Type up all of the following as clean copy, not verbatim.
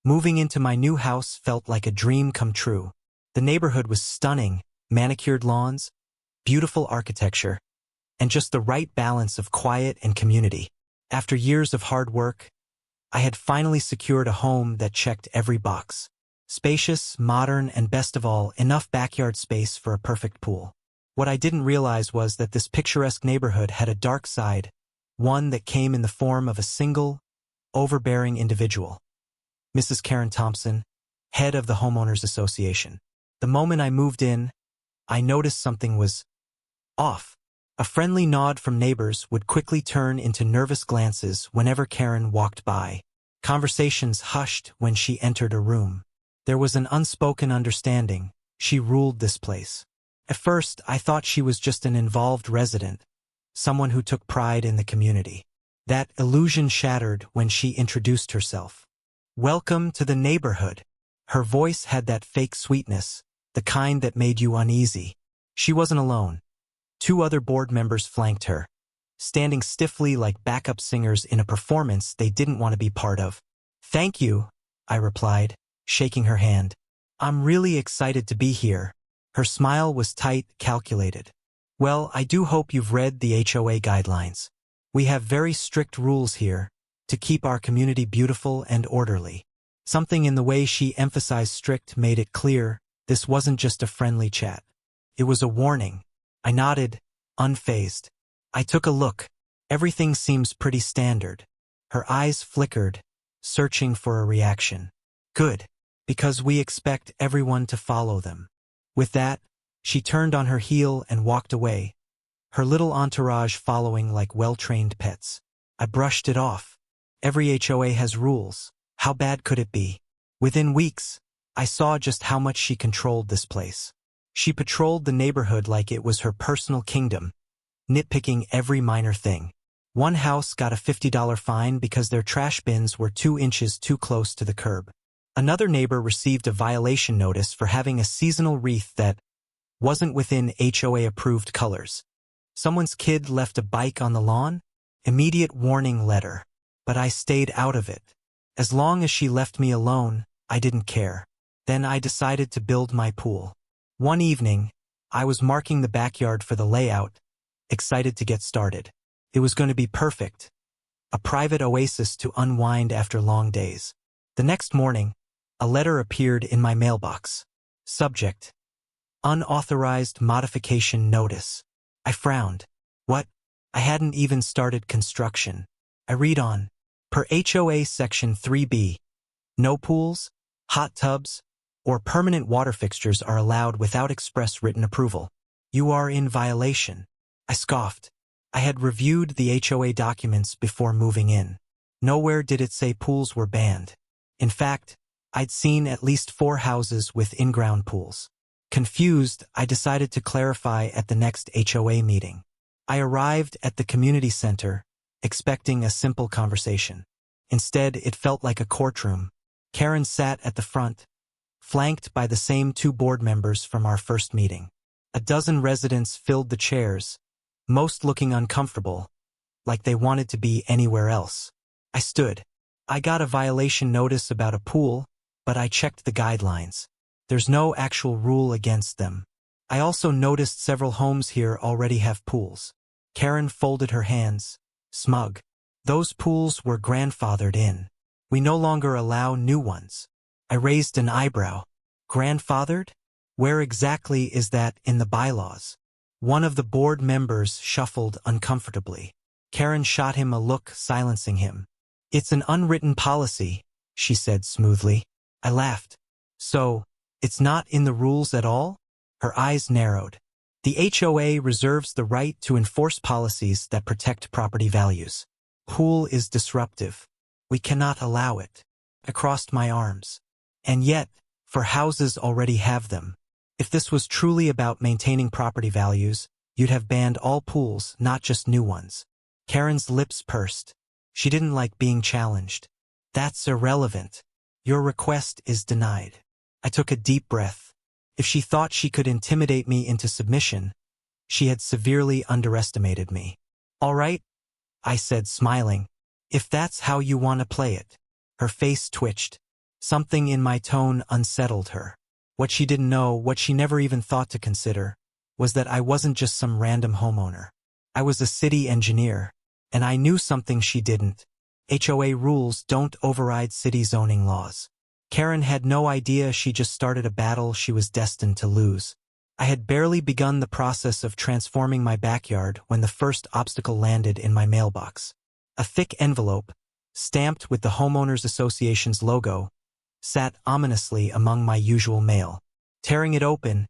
Moving into my new house felt like a dream come true. The neighborhood was stunning, manicured lawns, beautiful architecture, and just the right balance of quiet and community. After years of hard work, I had finally secured a home that checked every box. Spacious, modern, and best of all, enough backyard space for a perfect pool. What I didn't realize was that this picturesque neighborhood had a dark side, one that came in the form of a single, overbearing individual. Mrs. Karen Thompson, head of the Homeowners Association. The moment I moved in, I noticed something was off. A friendly nod from neighbors would quickly turn into nervous glances whenever Karen walked by. Conversations hushed when she entered a room. There was an unspoken understanding. She ruled this place. At first, I thought she was just an involved resident, someone who took pride in the community. That illusion shattered when she introduced herself. "Welcome to the neighborhood." Her voice had that fake sweetness, the kind that made you uneasy. She wasn't alone. 2 other board members flanked her, standing stiffly like backup singers in a performance they didn't want to be part of. "Thank you," I replied, shaking her hand. "I'm really excited to be here." Her smile was tight, calculated. "Well, I do hope you've read the HOA guidelines. We have very strict rules here to keep our community beautiful and orderly." Something in the way she emphasized strict made it clear this wasn't just a friendly chat. It was a warning. I nodded, unfazed. I took a look. Everything seems pretty standard. Her eyes flickered, searching for a reaction. "Good, because we expect everyone to follow them." With that, she turned on her heel and walked away, her little entourage following like well-trained pets. I brushed it off. Every HOA has rules. How bad could it be? Within weeks, I saw just how much she controlled this place. She patrolled the neighborhood like it was her personal kingdom, nitpicking every minor thing. One house got a $50 fine because their trash bins were 2 inches too close to the curb. Another neighbor received a violation notice for having a seasonal wreath that wasn't within HOA-approved colors. Someone's kid left a bike on the lawn? Immediate warning letter. But I stayed out of it. As long as she left me alone, I didn't care. Then I decided to build my pool. One evening, I was marking the backyard for the layout, excited to get started. It was going to be perfect. A private oasis to unwind after long days. The next morning, a letter appeared in my mailbox. Subject: Unauthorized Modification Notice. I frowned. What? I hadn't even started construction. I read on. Per HOA Section 3B, no pools, hot tubs, or permanent water fixtures are allowed without express written approval. You are in violation. I scoffed. I had reviewed the HOA documents before moving in. Nowhere did it say pools were banned. In fact, I'd seen at least 4 houses with in-ground pools. Confused, I decided to clarify at the next HOA meeting. I arrived at the community center, expecting a simple conversation. Instead, it felt like a courtroom. Karen sat at the front, flanked by the same 2 board members from our first meeting. A dozen residents filled the chairs, most looking uncomfortable, like they wanted to be anywhere else. I stood. I got a violation notice about a pool, but I checked the guidelines. There's no actual rule against them. I also noticed several homes here already have pools. Karen folded her hands, smug. Those pools were grandfathered in. We no longer allow new ones. I raised an eyebrow. Grandfathered? Where exactly is that in the bylaws? One of the board members shuffled uncomfortably. Karen shot him a look, silencing him. It's an unwritten policy, she said smoothly. I laughed. So, it's not in the rules at all? Her eyes narrowed. The HOA reserves the right to enforce policies that protect property values. Pool is disruptive. We cannot allow it. I crossed my arms. And yet, for houses already have them. If this was truly about maintaining property values, you'd have banned all pools, not just new ones. Karen's lips pursed. She didn't like being challenged. That's irrelevant. Your request is denied. I took a deep breath. If she thought she could intimidate me into submission, she had severely underestimated me. All right, I said, smiling. If that's how you want to play it. Her face twitched. Something in my tone unsettled her. What she didn't know, what she never even thought to consider, was that I wasn't just some random homeowner. I was a city engineer, and I knew something she didn't. HOA rules don't override city zoning laws. Karen had no idea she just started a battle she was destined to lose. I had barely begun the process of transforming my backyard when the first obstacle landed in my mailbox. A thick envelope, stamped with the Homeowners Association's logo, sat ominously among my usual mail. Tearing it open,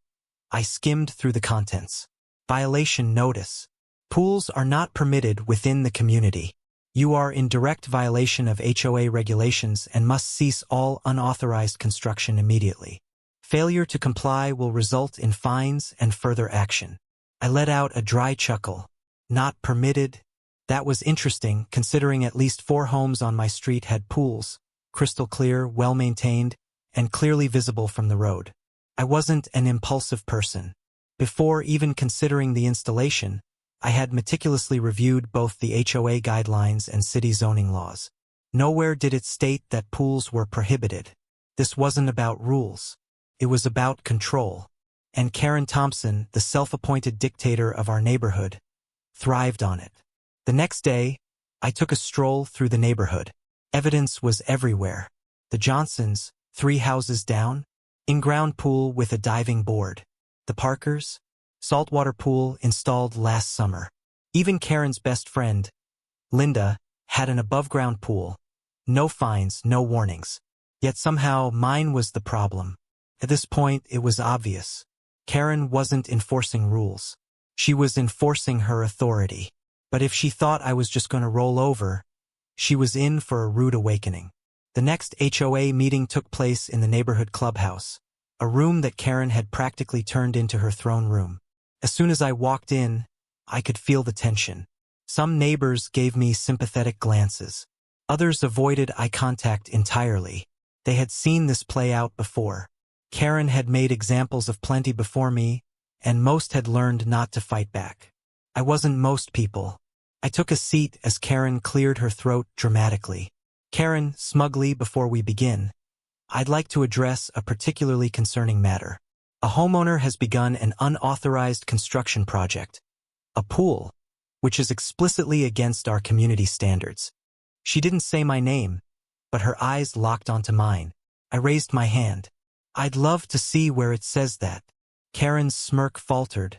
I skimmed through the contents. Violation notice. Pools are not permitted within the community. You are in direct violation of HOA regulations and must cease all unauthorized construction immediately. Failure to comply will result in fines and further action. I let out a dry chuckle. Not permitted? That was interesting, considering at least 4 homes on my street had pools, crystal clear, well-maintained, and clearly visible from the road. I wasn't an impulsive person. Before even considering the installation, I had meticulously reviewed both the HOA guidelines and city zoning laws. Nowhere did it state that pools were prohibited. This wasn't about rules. It was about control. And Karen Thompson, the self-appointed dictator of our neighborhood, thrived on it. The next day, I took a stroll through the neighborhood. Evidence was everywhere. The Johnsons, 3 houses down, in-ground pool with a diving board. The Parkers, saltwater pool installed last summer. Even Karen's best friend, Linda, had an above-ground pool. No fines, no warnings. Yet somehow mine was the problem. At this point, it was obvious. Karen wasn't enforcing rules. She was enforcing her authority. But if she thought I was just going to roll over, she was in for a rude awakening. The next HOA meeting took place in the neighborhood clubhouse, a room that Karen had practically turned into her throne room. As soon as I walked in, I could feel the tension. Some neighbors gave me sympathetic glances. Others avoided eye contact entirely. They had seen this play out before. Karen had made examples of plenty before me, and most had learned not to fight back. I wasn't most people. I took a seat as Karen cleared her throat dramatically. Karen, smugly before we begin, I'd like to address a particularly concerning matter. A homeowner has begun an unauthorized construction project, a pool, which is explicitly against our community standards. She didn't say my name, but her eyes locked onto mine. I raised my hand. I'd love to see where it says that. Karen's smirk faltered,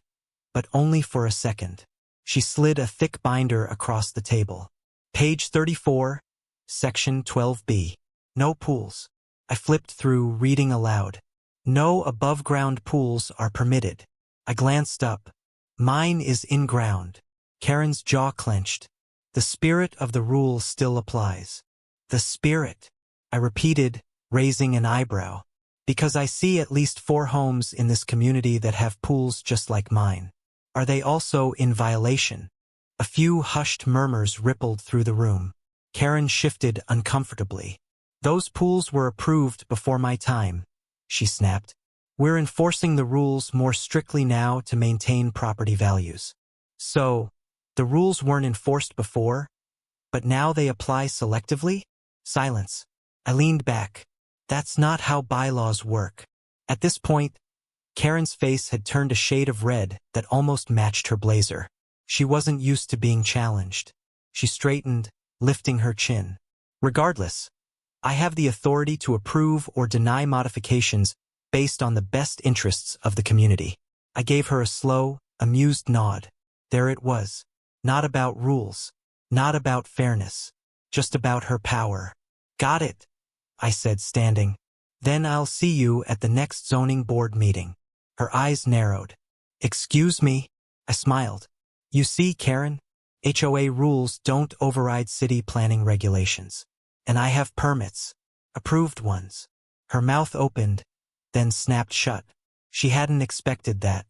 but only for a second. She slid a thick binder across the table. Page 34, Section 12B. No pools. I flipped through, reading aloud. No above-ground pools are permitted. I glanced up. Mine is in-ground. Karen's jaw clenched. The spirit of the rule still applies. The spirit, I repeated, raising an eyebrow. Because I see at least 4 homes in this community that have pools just like mine. Are they also in violation? A few hushed murmurs rippled through the room. Karen shifted uncomfortably. Those pools were approved before my time, she snapped. We're enforcing the rules more strictly now to maintain property values. So, the rules weren't enforced before, but now they apply selectively? Silence. I leaned back. That's not how bylaws work. At this point, Karen's face had turned a shade of red that almost matched her blazer. She wasn't used to being challenged. She straightened, lifting her chin. Regardless, I have the authority to approve or deny modifications based on the best interests of the community. I gave her a slow, amused nod. There it was. Not about rules. Not about fairness. Just about her power. Got it, I said, standing. Then I'll see you at the next zoning board meeting. Her eyes narrowed. Excuse me? I smiled. You see, Karen, HOA rules don't override city planning regulations. And I have permits. Approved ones. Her mouth opened, then snapped shut. She hadn't expected that.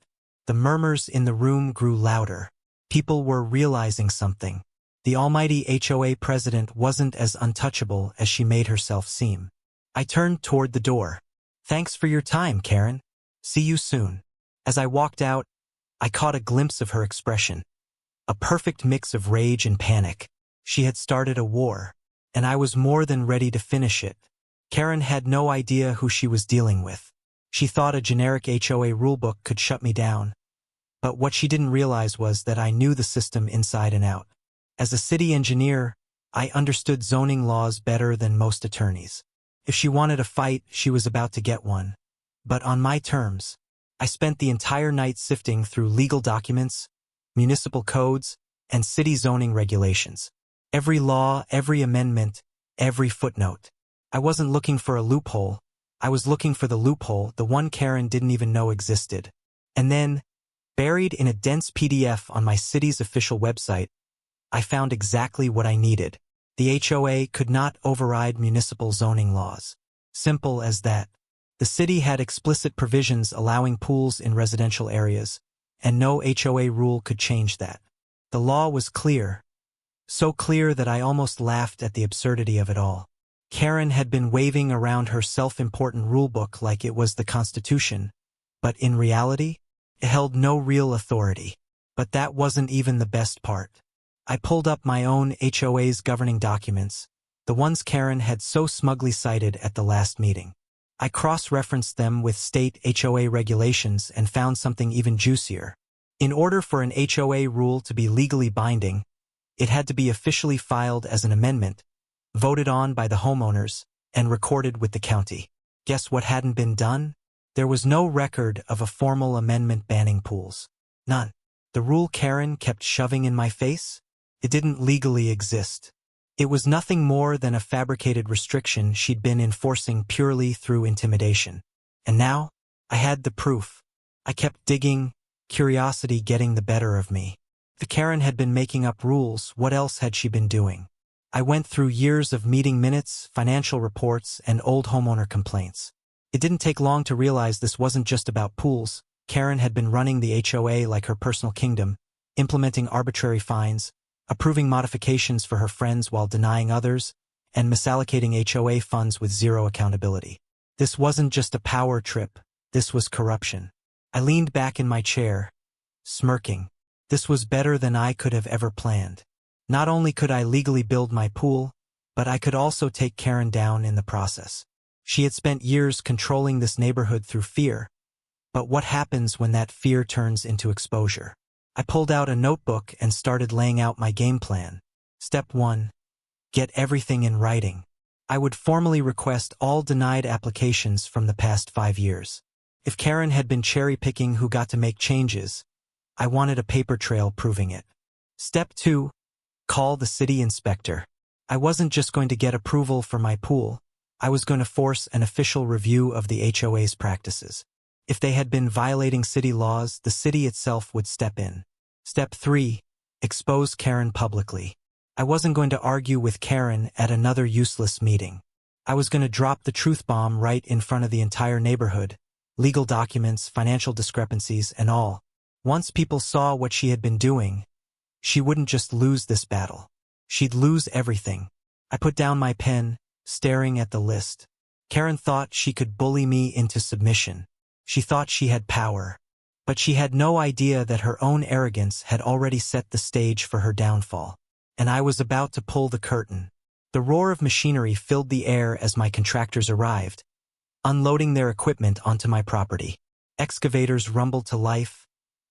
The murmurs in the room grew louder. People were realizing something. The almighty HOA president wasn't as untouchable as she made herself seem. I turned toward the door. Thanks for your time, Karen. See you soon. As I walked out, I caught a glimpse of her expression. A perfect mix of rage and panic. She had started a war, and I was more than ready to finish it. Karen had no idea who she was dealing with. She thought a generic HOA rulebook could shut me down, but what she didn't realize was that I knew the system inside and out. As a city engineer, I understood zoning laws better than most attorneys. If she wanted a fight, she was about to get one. But on my terms. I spent the entire night sifting through legal documents, municipal codes, and city zoning regulations. Every law, every amendment, every footnote. I wasn't looking for a loophole. I was looking for the loophole, the one Karen didn't even know existed. And then, buried in a dense PDF on my city's official website, I found exactly what I needed. The HOA could not override municipal zoning laws. Simple as that. The city had explicit provisions allowing pools in residential areas, and no HOA rule could change that. The law was clear. So clear that I almost laughed at the absurdity of it all. Karen had been waving around her self-important rulebook like it was the Constitution, but in reality, it held no real authority. But that wasn't even the best part. I pulled up my own HOA's governing documents, the ones Karen had so smugly cited at the last meeting. I cross-referenced them with state HOA regulations and found something even juicier. In order for an HOA rule to be legally binding, it had to be officially filed as an amendment, voted on by the homeowners, and recorded with the county. Guess what hadn't been done? There was no record of a formal amendment banning pools. None. The rule Karen kept shoving in my face? It didn't legally exist. It was nothing more than a fabricated restriction she'd been enforcing purely through intimidation. And now, I had the proof. I kept digging, curiosity getting the better of me. If Karen had been making up rules, what else had she been doing? I went through years of meeting minutes, financial reports, and old homeowner complaints. It didn't take long to realize this wasn't just about pools. Karen had been running the HOA like her personal kingdom, implementing arbitrary fines, approving modifications for her friends while denying others, and misallocating HOA funds with zero accountability. This wasn't just a power trip, this was corruption. I leaned back in my chair, smirking. This was better than I could have ever planned. Not only could I legally build my pool, but I could also take Karen down in the process. She had spent years controlling this neighborhood through fear. But what happens when that fear turns into exposure? I pulled out a notebook and started laying out my game plan. Step 1. Get everything in writing. I would formally request all denied applications from the past 5 years. If Karen had been cherry-picking who got to make changes, I wanted a paper trail proving it. Step 2. Call the city inspector. I wasn't just going to get approval for my pool, I was going to force an official review of the HOA's practices. If they had been violating city laws, the city itself would step in. Step 3. Expose Karen publicly. I wasn't going to argue with Karen at another useless meeting. I was going to drop the truth bomb right in front of the entire neighborhood, legal documents, financial discrepancies, and all. Once people saw what she had been doing, she wouldn't just lose this battle. She'd lose everything. I put down my pen, staring at the list. Karen thought she could bully me into submission. She thought she had power, but she had no idea that her own arrogance had already set the stage for her downfall. And I was about to pull the curtain. The roar of machinery filled the air as my contractors arrived, unloading their equipment onto my property. Excavators rumbled to life,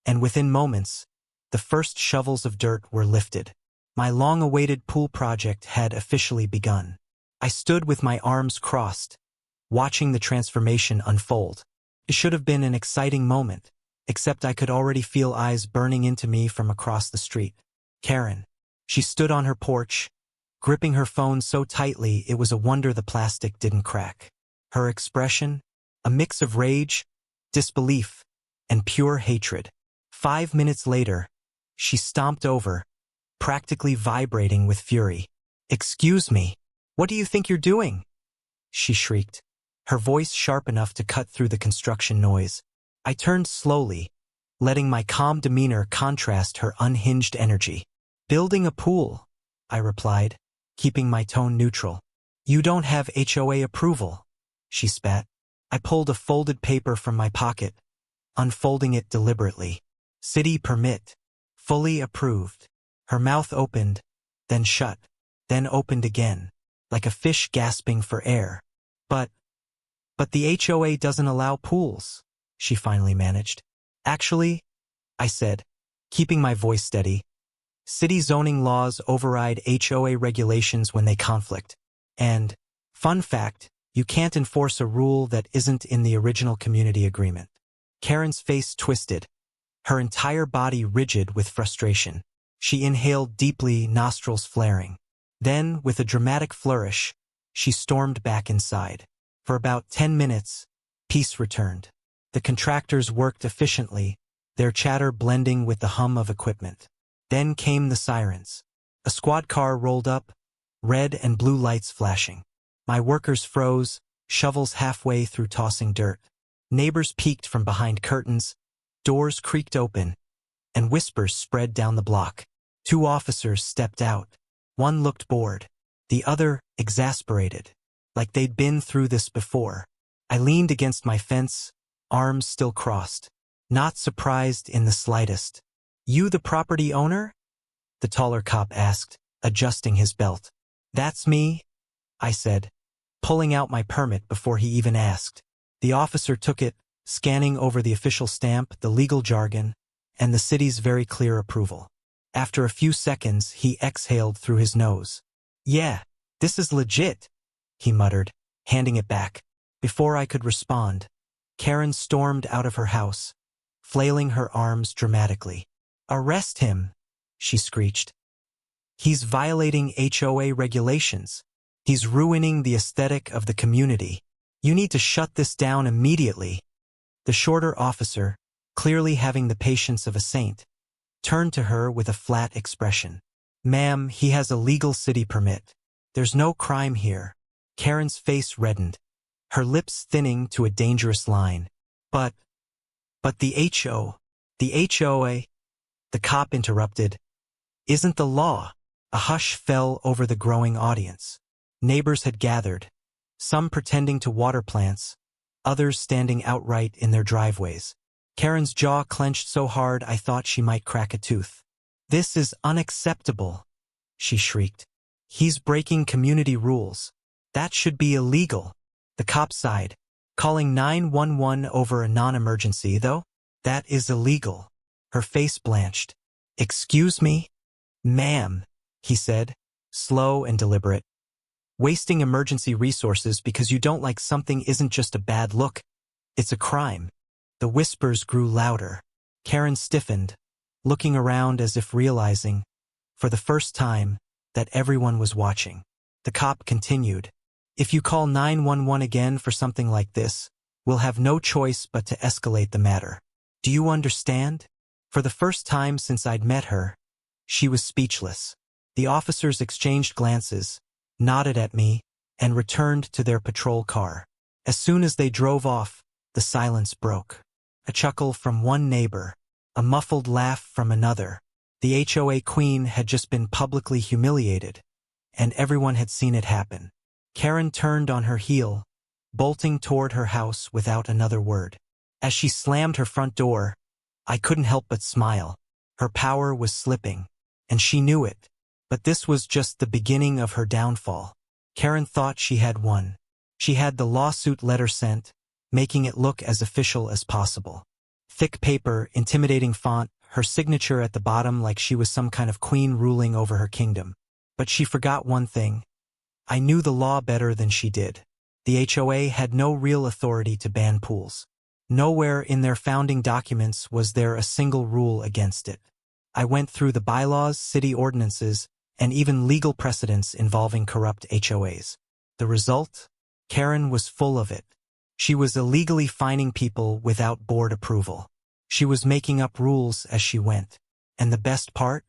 and within moments, the first shovels of dirt were lifted. My long-awaited pool project had officially begun. I stood with my arms crossed, watching the transformation unfold. It should have been an exciting moment, except I could already feel eyes burning into me from across the street. Karen. She stood on her porch, gripping her phone so tightly it was a wonder the plastic didn't crack. Her expression, a mix of rage, disbelief, and pure hatred. 5 minutes later, she stomped over, practically vibrating with fury. "Excuse me, what do you think you're doing?" she shrieked, her voice sharp enough to cut through the construction noise. I turned slowly, letting my calm demeanor contrast her unhinged energy. "Building a pool," I replied, keeping my tone neutral. "You don't have HOA approval," she spat. I pulled a folded paper from my pocket, unfolding it deliberately. "City permit. Fully approved." Her mouth opened, then shut, then opened again, like a fish gasping for air. But, but the HOA doesn't allow pools, she finally managed. Actually, I said, keeping my voice steady, city zoning laws override HOA regulations when they conflict. And, fun fact, you can't enforce a rule that isn't in the original community agreement. Karen's face twisted, her entire body rigid with frustration. She inhaled deeply, nostrils flaring. Then, with a dramatic flourish, she stormed back inside. For about 10 minutes, peace returned. The contractors worked efficiently, their chatter blending with the hum of equipment. Then came the sirens. A squad car rolled up, red and blue lights flashing. My workers froze, shovels halfway through tossing dirt. Neighbors peeked from behind curtains, doors creaked open, and whispers spread down the block. 2 officers stepped out. One looked bored, the other exasperated, like they'd been through this before. I leaned against my fence, arms still crossed, not surprised in the slightest. "You the property owner?" the taller cop asked, adjusting his belt. "That's me," I said, pulling out my permit before he even asked. The officer took it, scanning over the official stamp, the legal jargon, and the city's very clear approval. After a few seconds, he exhaled through his nose. "Yeah, this is legit," he muttered, handing it back. Before I could respond, Karen stormed out of her house, flailing her arms dramatically. "Arrest him," she screeched. "He's violating HOA regulations. He's ruining the aesthetic of the community. You need to shut this down immediately." The shorter officer, clearly having the patience of a saint, turned to her with a flat expression. "Ma'am, he has a legal city permit. There's no crime here." Karen's face reddened, her lips thinning to a dangerous line. But the HOA, the cop interrupted, "isn't the law." A hush fell over the growing audience. Neighbors had gathered, some pretending to water plants, others standing outright in their driveways. Karen's jaw clenched so hard I thought she might crack a tooth. "This is unacceptable," she shrieked. "He's breaking community rules. That should be illegal." The cop sighed. "Calling 911 over a non-emergency, though? That is illegal." Her face blanched. "Excuse me?" "Ma'am," he said, slow and deliberate. "Wasting emergency resources because you don't like something isn't just a bad look. It's a crime." The whispers grew louder. Karen stiffened, looking around as if realizing, for the first time, that everyone was watching. The cop continued, "If you call 911 again for something like this, we'll have no choice but to escalate the matter. Do you understand?" For the first time since I'd met her, she was speechless. The officers exchanged glances, nodded at me, and returned to their patrol car. As soon as they drove off, the silence broke. A chuckle from one neighbor, a muffled laugh from another. The HOA queen had just been publicly humiliated, and everyone had seen it happen. Karen turned on her heel, bolting toward her house without another word. As she slammed her front door, I couldn't help but smile. Her power was slipping, and she knew it. But this was just the beginning of her downfall. Karen thought she had won. She had the lawsuit letter sent, making it look as official as possible. Thick paper, intimidating font, her signature at the bottom like she was some kind of queen ruling over her kingdom. But she forgot one thing. I knew the law better than she did. The HOA had no real authority to ban pools. Nowhere in their founding documents was there a single rule against it. I went through the bylaws, city ordinances, and even legal precedents involving corrupt HOAs. The result? Karen was full of it. She was illegally fining people without board approval. She was making up rules as she went. And the best part?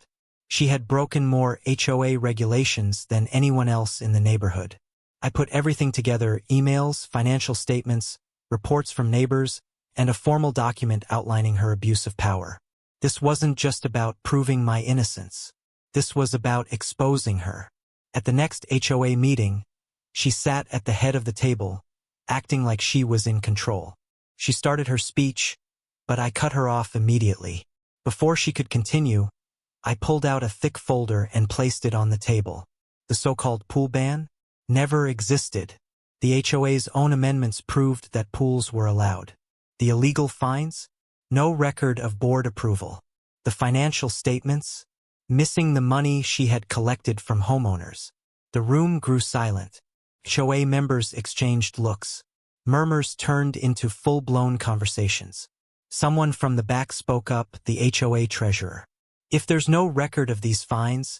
She had broken more HOA regulations than anyone else in the neighborhood. I put everything together: emails, financial statements, reports from neighbors, and a formal document outlining her abuse of power. This wasn't just about proving my innocence. This was about exposing her. At the next HOA meeting, she sat at the head of the table, acting like she was in control. She started her speech, but I cut her off immediately. Before she could continue, I pulled out a thick folder and placed it on the table. The so-called pool ban never existed. The HOA's own amendments proved that pools were allowed. The illegal fines? No record of board approval. The financial statements? Missing the money she had collected from homeowners. The room grew silent. HOA members exchanged looks. Murmurs turned into full-blown conversations. Someone from the back spoke up, the HOA treasurer. If there's no record of these fines,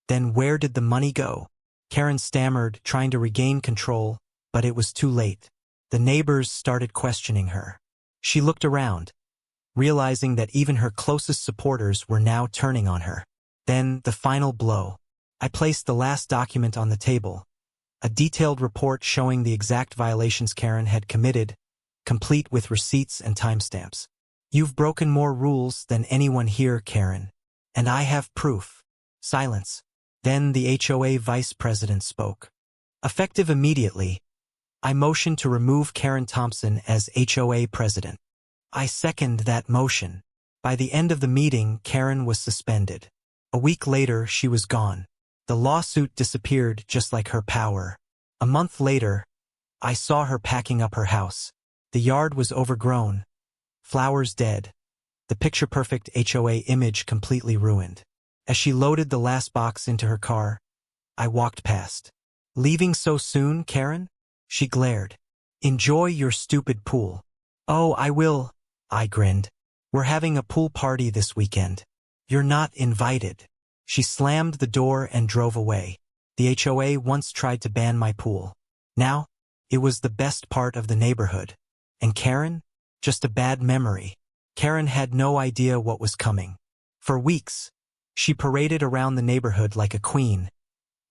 then where did the money go? Karen stammered, trying to regain control, but it was too late. The neighbors started questioning her. She looked around, realizing that even her closest supporters were now turning on her. Then, the final blow. I placed the last document on the table, a detailed report showing the exact violations Karen had committed, complete with receipts and timestamps. You've broken more rules than anyone here, Karen. And I have proof. Silence. Then the HOA vice president spoke. Effective immediately, I motion to remove Karen Thompson as HOA president. I second that motion. By the end of the meeting, Karen was suspended. A week later, she was gone. The lawsuit disappeared just like her power. A month later, I saw her packing up her house. The yard was overgrown, flowers dead, the picture-perfect HOA image completely ruined. As she loaded the last box into her car, I walked past. Leaving so soon, Karen? She glared. Enjoy your stupid pool. Oh, I will, I grinned. We're having a pool party this weekend. You're not invited. She slammed the door and drove away. The HOA once tried to ban my pool. Now, it was the best part of the neighborhood. And Karen? Just a bad memory. Karen had no idea what was coming. For weeks, she paraded around the neighborhood like a queen,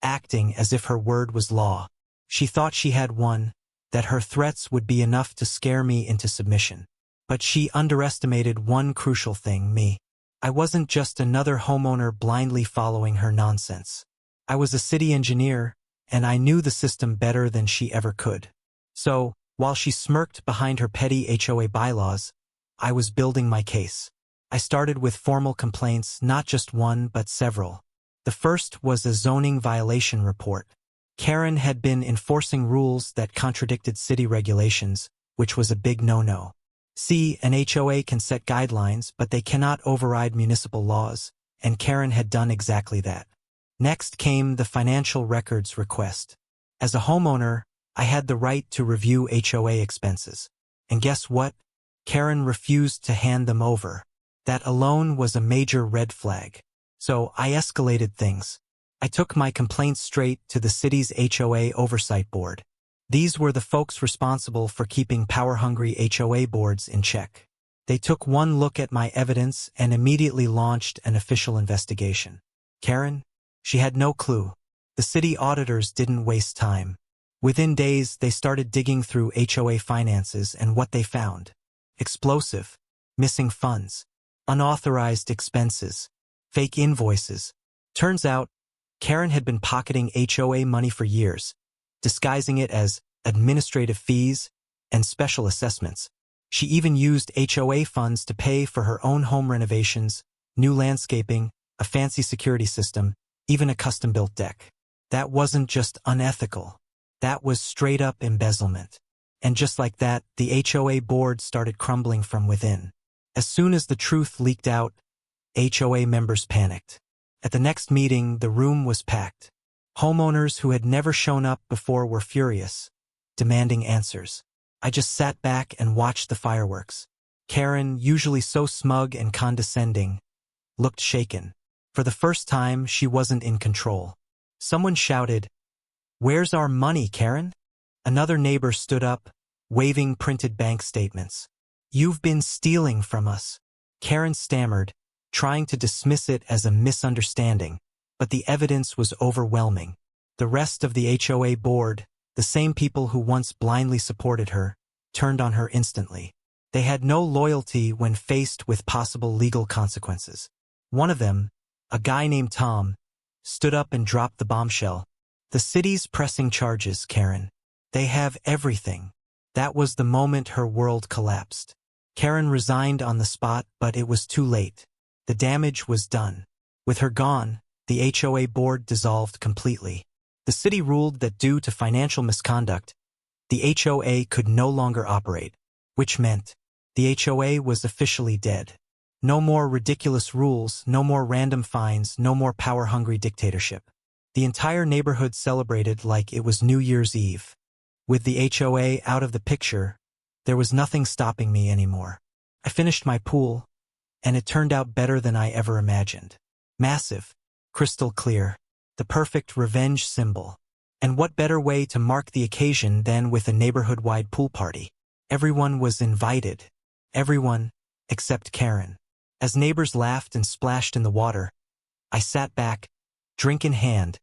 acting as if her word was law. She thought she had won, that her threats would be enough to scare me into submission. But she underestimated one crucial thing, me. I wasn't just another homeowner blindly following her nonsense. I was a city engineer, and I knew the system better than she ever could. So, while she smirked behind her petty HOA bylaws, I was building my case. I started with formal complaints, not just one but several. The first was a zoning violation report. Karen had been enforcing rules that contradicted city regulations, which was a big no-no. See, an HOA can set guidelines, but they cannot override municipal laws, and Karen had done exactly that. Next came the financial records request. As a homeowner, I had the right to review HOA expenses. And guess what? Karen refused to hand them over. That alone was a major red flag. So I escalated things. I took my complaints straight to the city's HOA Oversight Board. These were the folks responsible for keeping power-hungry HOA boards in check. They took one look at my evidence and immediately launched an official investigation. Karen? She had no clue. The city auditors didn't waste time. Within days, they started digging through HOA finances, and what they found: explosive, missing funds, unauthorized expenses, fake invoices. Turns out, Karen had been pocketing HOA money for years, disguising it as administrative fees and special assessments. She even used HOA funds to pay for her own home renovations, new landscaping, a fancy security system, even a custom-built deck. That wasn't just unethical. That was straight-up embezzlement. And just like that, the HOA board started crumbling from within. As soon as the truth leaked out, HOA members panicked. At the next meeting, the room was packed. Homeowners who had never shown up before were furious, demanding answers. I just sat back and watched the fireworks. Karen, usually so smug and condescending, looked shaken. For the first time, she wasn't in control. Someone shouted, "Where's our money, Karen?" Another neighbor stood up, waving printed bank statements. "You've been stealing from us." Karen stammered, trying to dismiss it as a misunderstanding, but the evidence was overwhelming. The rest of the HOA board, the same people who once blindly supported her, turned on her instantly. They had no loyalty when faced with possible legal consequences. One of them, a guy named Tom, stood up and dropped the bombshell. "The city's pressing charges, Karen. They have everything." That was the moment her world collapsed. Karen resigned on the spot, but it was too late. The damage was done. With her gone, the HOA board dissolved completely. The city ruled that due to financial misconduct, The HOA could no longer operate, which meant the HOA was officially dead. No more ridiculous rules, no more random fines, no more power-hungry dictatorship. The entire neighborhood celebrated like it was New Year's Eve. With the HOA out of the picture, there was nothing stopping me anymore. I finished my pool, and it turned out better than I ever imagined. Massive, crystal clear, the perfect revenge symbol. And what better way to mark the occasion than with a neighborhood-wide pool party? Everyone was invited. Everyone, except Karen. As neighbors laughed and splashed in the water, I sat back, drink in hand,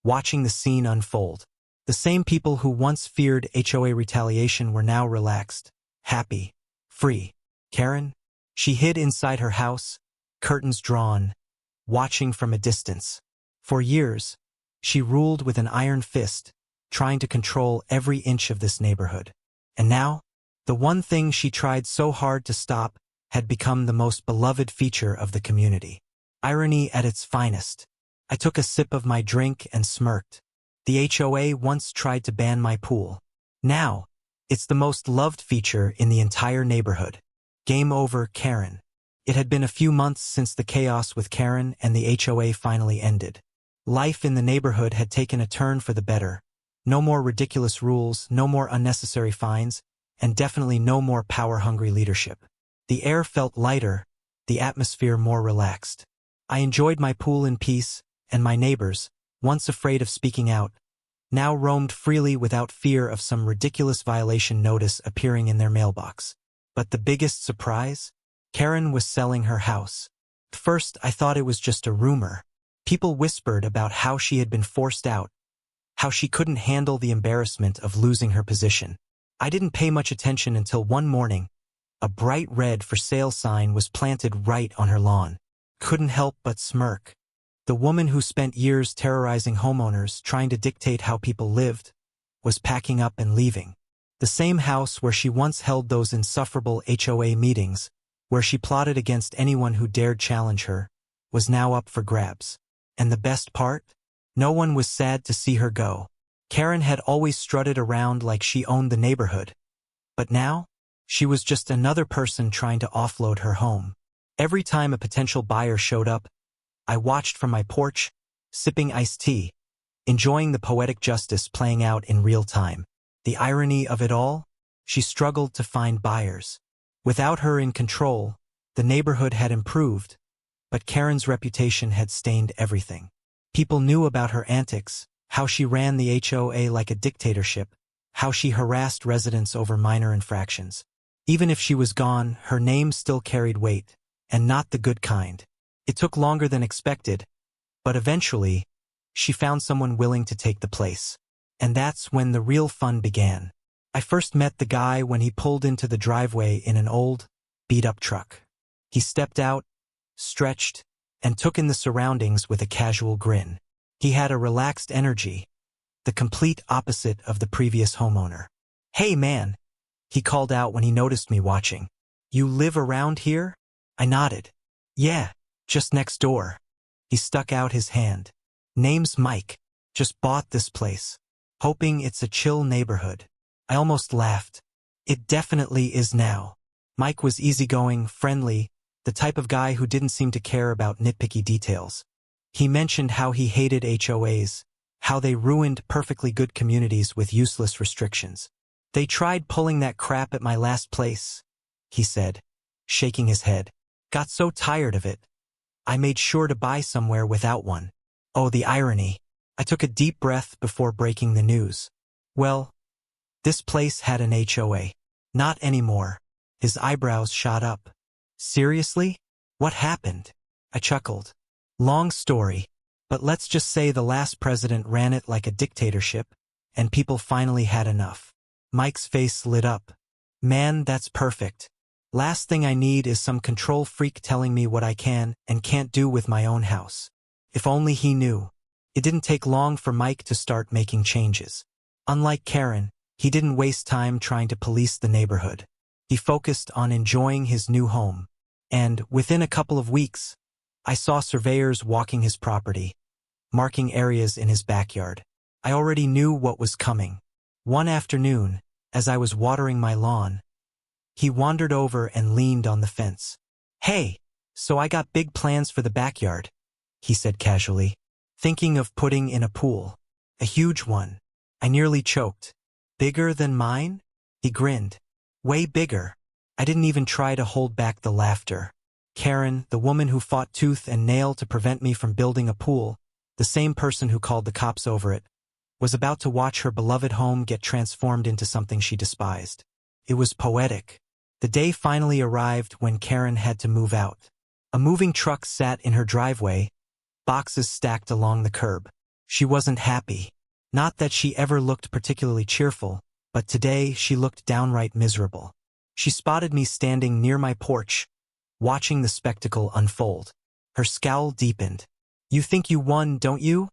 watching the scene unfold. The same people who once feared HOA retaliation were now relaxed, happy, free. Karen? She hid inside her house, curtains drawn, watching from a distance. For years, she ruled with an iron fist, trying to control every inch of this neighborhood. And now, the one thing she tried so hard to stop had become the most beloved feature of the community. Irony at its finest. I took a sip of my drink and smirked. The HOA once tried to ban my pool. Now, it's the most loved feature in the entire neighborhood. Game over, Karen. It had been a few months since the chaos with Karen and the HOA finally ended. Life in the neighborhood had taken a turn for the better. No more ridiculous rules, no more unnecessary fines, and definitely no more power-hungry leadership. The air felt lighter, the atmosphere more relaxed. I enjoyed my pool in peace, and my neighbors, once afraid of speaking out, now roamed freely without fear of some ridiculous violation notice appearing in their mailbox. But the biggest surprise? Karen was selling her house. At first, I thought it was just a rumor. People whispered about how she had been forced out, how she couldn't handle the embarrassment of losing her position. I didn't pay much attention until one morning, a bright red for sale sign was planted right on her lawn. Couldn't help but smirk. The woman who spent years terrorizing homeowners, trying to dictate how people lived, was packing up and leaving. The same house where she once held those insufferable HOA meetings, where she plotted against anyone who dared challenge her, was now up for grabs. And the best part? No one was sad to see her go. Karen had always strutted around like she owned the neighborhood. But now, she was just another person trying to offload her home. Every time a potential buyer showed up, I watched from my porch, sipping iced tea, enjoying the poetic justice playing out in real time. The irony of it all? She struggled to find buyers. Without her in control, the neighborhood had improved, but Karen's reputation had stained everything. People knew about her antics, how she ran the HOA like a dictatorship, how she harassed residents over minor infractions. Even if she was gone, her name still carried weight, and not the good kind. It took longer than expected, but eventually, she found someone willing to take the place. And that's when the real fun began. I first met the guy when he pulled into the driveway in an old, beat-up truck. He stepped out, stretched, and took in the surroundings with a casual grin. He had a relaxed energy, the complete opposite of the previous homeowner. "Hey man," he called out when he noticed me watching. "You live around here?" I nodded. "Yeah, just next door." He stuck out his hand. "Name's Mike. Just bought this place. Hoping it's a chill neighborhood." I almost laughed. It definitely is now. Mike was easygoing, friendly, the type of guy who didn't seem to care about nitpicky details. He mentioned how he hated HOAs, how they ruined perfectly good communities with useless restrictions. "They tried pulling that crap at my last place," he said, shaking his head. "Got so tired of it. I made sure to buy somewhere without one." Oh, the irony. I took a deep breath before breaking the news. "Well, this place had an HOA." "Not anymore." His eyebrows shot up. "Seriously? What happened?" I chuckled. "Long story, but let's just say the last president ran it like a dictatorship, and people finally had enough." Mike's face lit up. "Man, that's perfect. Last thing I need is some control freak telling me what I can and can't do with my own house." If only he knew. It didn't take long for Mike to start making changes. Unlike Karen, he didn't waste time trying to police the neighborhood. He focused on enjoying his new home. And within a couple of weeks, I saw surveyors walking his property, marking areas in his backyard. I already knew what was coming. One afternoon, As I was watering my lawn, he wandered over and leaned on the fence. "Hey, so I got big plans for the backyard," he said casually. "Thinking of putting in a pool. A huge one." I nearly choked. "Bigger than mine?" He grinned. "Way bigger." I didn't even try to hold back the laughter. Karen, the woman who fought tooth and nail to prevent me from building a pool, the same person who called the cops over it, was about to watch her beloved home get transformed into something she despised. It was poetic. The day finally arrived when Karen had to move out. A moving truck sat in her driveway, boxes stacked along the curb. She wasn't happy. Not that she ever looked particularly cheerful, but today she looked downright miserable. She spotted me standing near my porch, watching the spectacle unfold. Her scowl deepened. "You think you won, don't you?"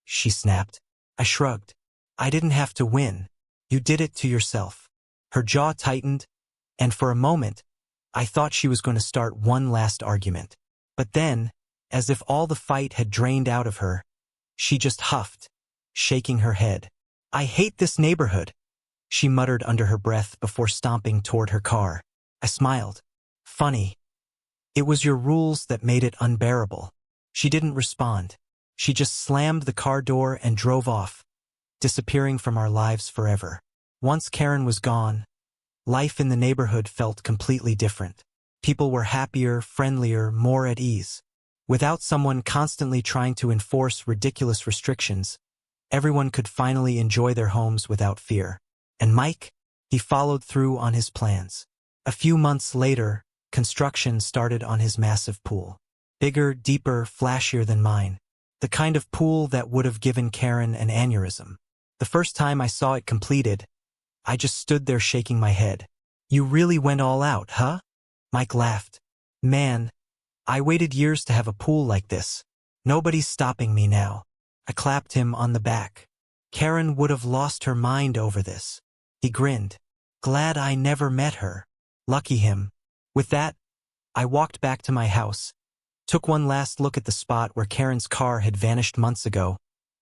she snapped. I shrugged. "I didn't have to win. You did it to yourself." Her jaw tightened, and for a moment, I thought she was going to start one last argument. But then, as if all the fight had drained out of her, she just huffed, shaking her head. "I hate this neighborhood," she muttered under her breath before stomping toward her car. I smiled. "Funny. It was your rules that made it unbearable." She didn't respond. She just slammed the car door and drove off, disappearing from our lives forever. Once Karen was gone, life in the neighborhood felt completely different. People were happier, friendlier, more at ease. Without someone constantly trying to enforce ridiculous restrictions, everyone could finally enjoy their homes without fear. And Mike? He followed through on his plans. A few months later, construction started on his massive pool. Bigger, deeper, flashier than mine. The kind of pool that would have given Karen an aneurysm. The first time I saw it completed, I just stood there shaking my head. "You really went all out, huh?" Mike laughed. "Man, I waited years to have a pool like this. Nobody's stopping me now." I clapped him on the back. "Karen would have lost her mind over this." He grinned. "Glad I never met her." Lucky him. With that, I walked back to my house, took one last look at the spot where Karen's car had vanished months ago,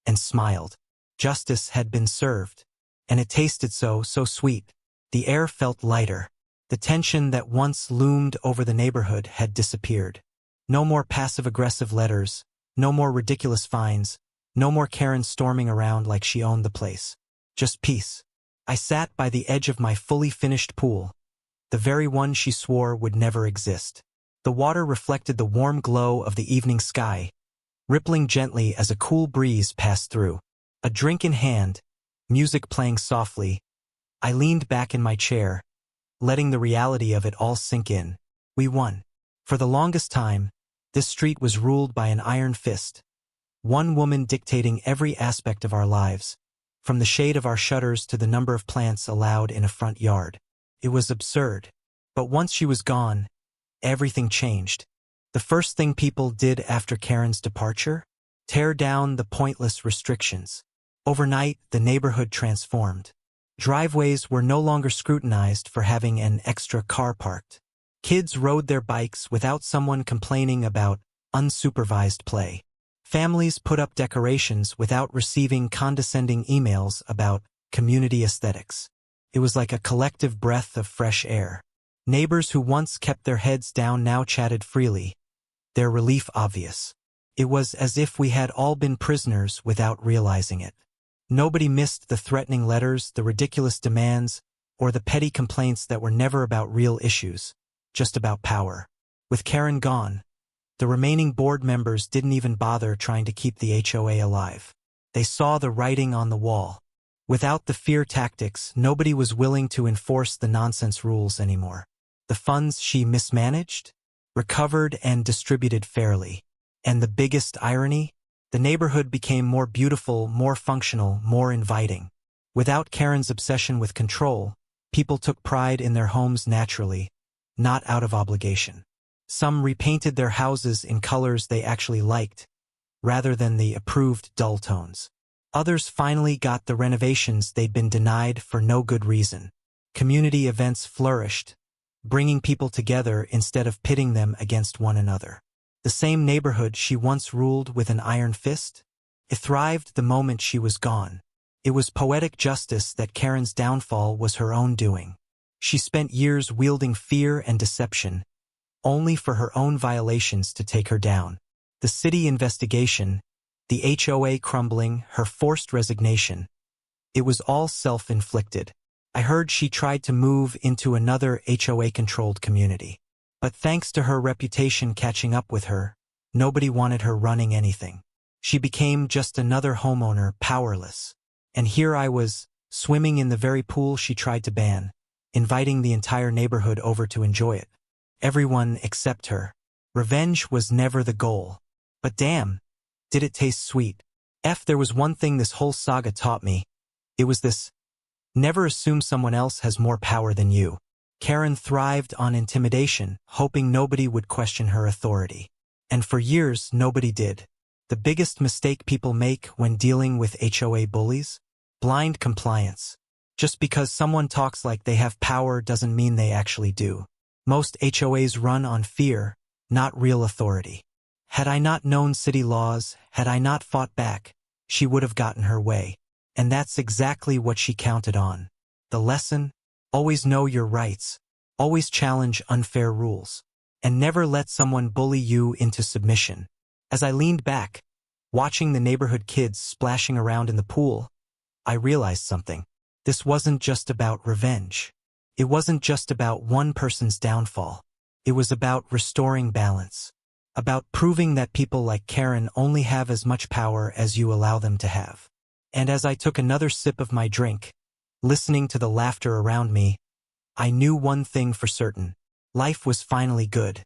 and smiled. Justice had been served. And it tasted so sweet. The air felt lighter. The tension that once loomed over the neighborhood had disappeared. No more passive-aggressive letters, no more ridiculous fines, no more Karen storming around like she owned the place. Just peace. I sat by the edge of my fully finished pool, the very one she swore would never exist. The water reflected the warm glow of the evening sky, rippling gently as a cool breeze passed through. A drink in hand, music playing softly, I leaned back in my chair, letting the reality of it all sink in. We won. For the longest time, this street was ruled by an iron fist. One woman dictating every aspect of our lives, from the shade of our shutters to the number of plants allowed in a front yard. It was absurd. But once she was gone, everything changed. The first thing people did after Karen's departure? Tear down the pointless restrictions. Overnight, the neighborhood transformed. Driveways were no longer scrutinized for having an extra car parked. Kids rode their bikes without someone complaining about unsupervised play. Families put up decorations without receiving condescending emails about community aesthetics. It was like a collective breath of fresh air. Neighbors who once kept their heads down now chatted freely, their relief obvious. It was as if we had all been prisoners without realizing it. Nobody missed the threatening letters, the ridiculous demands, or the petty complaints that were never about real issues, just about power. With Karen gone, the remaining board members didn't even bother trying to keep the HOA alive. They saw the writing on the wall. Without the fear tactics, nobody was willing to enforce the nonsense rules anymore. The funds she mismanaged, recovered and distributed fairly. And the biggest irony? The neighborhood became more beautiful, more functional, more inviting. Without Karen's obsession with control, people took pride in their homes naturally, not out of obligation. Some repainted their houses in colors they actually liked, rather than the approved dull tones. Others finally got the renovations they'd been denied for no good reason. Community events flourished, bringing people together instead of pitting them against one another. The same neighborhood she once ruled with an iron fist? It thrived the moment she was gone. It was poetic justice that Karen's downfall was her own doing. She spent years wielding fear and deception, only for her own violations to take her down. The city investigation, the HOA crumbling, her forced resignation. It was all self-inflicted. I heard she tried to move into another HOA-controlled community. But thanks to her reputation catching up with her, nobody wanted her running anything. She became just another homeowner, powerless. And here I was, swimming in the very pool she tried to ban, inviting the entire neighborhood over to enjoy it. Everyone except her. Revenge was never the goal. But damn, did it taste sweet. There was one thing this whole saga taught me. It was this: never assume someone else has more power than you. Karen thrived on intimidation, hoping nobody would question her authority. And for years, nobody did. The biggest mistake people make when dealing with HOA bullies? Blind compliance. Just because someone talks like they have power doesn't mean they actually do. Most HOAs run on fear, not real authority. Had I not known city laws, had I not fought back, she would have gotten her way. And that's exactly what she counted on. The lesson? Always know your rights. Always challenge unfair rules. And never let someone bully you into submission. As I leaned back, watching the neighborhood kids splashing around in the pool, I realized something. This wasn't just about revenge. It wasn't just about one person's downfall. It was about restoring balance. About proving that people like Karen only have as much power as you allow them to have. And as I took another sip of my drink, listening to the laughter around me, I knew one thing for certain. Life was finally good.